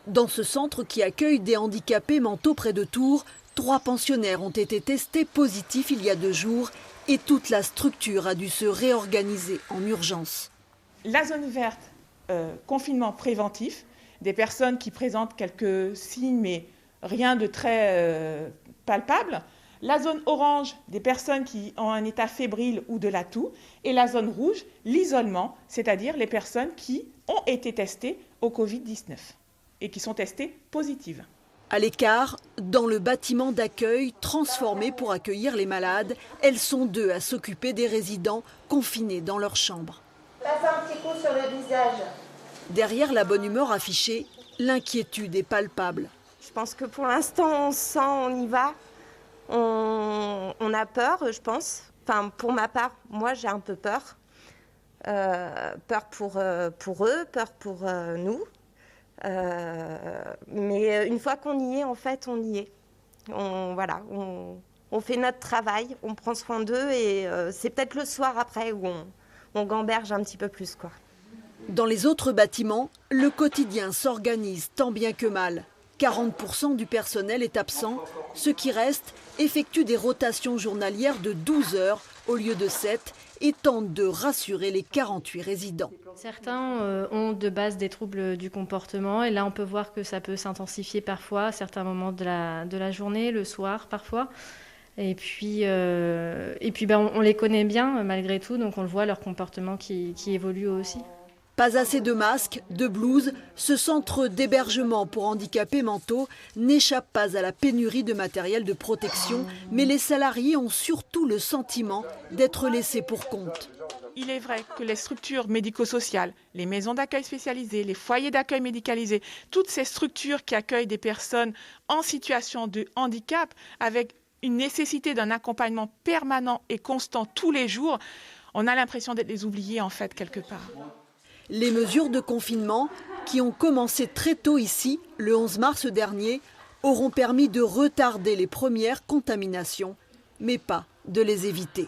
Dans ce centre qui accueille des handicapés mentaux près de Tours, 3 pensionnaires ont été testés positifs il y a 2 jours et toute la structure a dû se réorganiser en urgence. La zone verte, confinement préventif, des personnes qui présentent quelques signes mais rien de très palpable. La zone orange, des personnes qui ont un état fébrile ou de la toux. Et la zone rouge, l'isolement, c'est-à-dire les personnes qui ont été testées au Covid-19 et qui sont testées positives. À l'écart, dans le bâtiment d'accueil transformé pour accueillir les malades, elles sont 2 à s'occuper des résidents confinés dans leur chambre. Passe un petit coup sur le visage. Derrière la bonne humeur affichée, l'inquiétude est palpable. Je pense que pour l'instant, on sent, on y va. On a peur, je pense. Enfin, pour ma part, moi, j'ai un peu peur. Peur pour eux, peur pour nous. Mais une fois qu'on y est, en fait, on y est. On fait notre travail, on prend soin d'eux et c'est peut-être le soir après où on gamberge un petit peu plus, quoi. Dans les autres bâtiments, le quotidien s'organise tant bien que mal. 40% du personnel est absent. Ceux qui restent effectuent des rotations journalières de 12 heures au lieu de 7 et tentent de rassurer les 48 résidents. Certains ont de base des troubles du comportement et là on peut voir que ça peut s'intensifier parfois à certains moments de la journée, le soir parfois. Et puis on les connaît bien malgré tout, donc on le voit, leur comportement qui évolue aussi. Pas assez de masques, de blouses, ce centre d'hébergement pour handicapés mentaux n'échappe pas à la pénurie de matériel de protection, mais les salariés ont surtout le sentiment d'être laissés pour compte. Il est vrai que les structures médico-sociales, les maisons d'accueil spécialisées, les foyers d'accueil médicalisés, toutes ces structures qui accueillent des personnes en situation de handicap avec une nécessité d'un accompagnement permanent et constant tous les jours, on a l'impression d'être les oubliés en fait quelque part. Les mesures de confinement, qui ont commencé très tôt ici, le 11 mars dernier, auront permis de retarder les premières contaminations, mais pas de les éviter.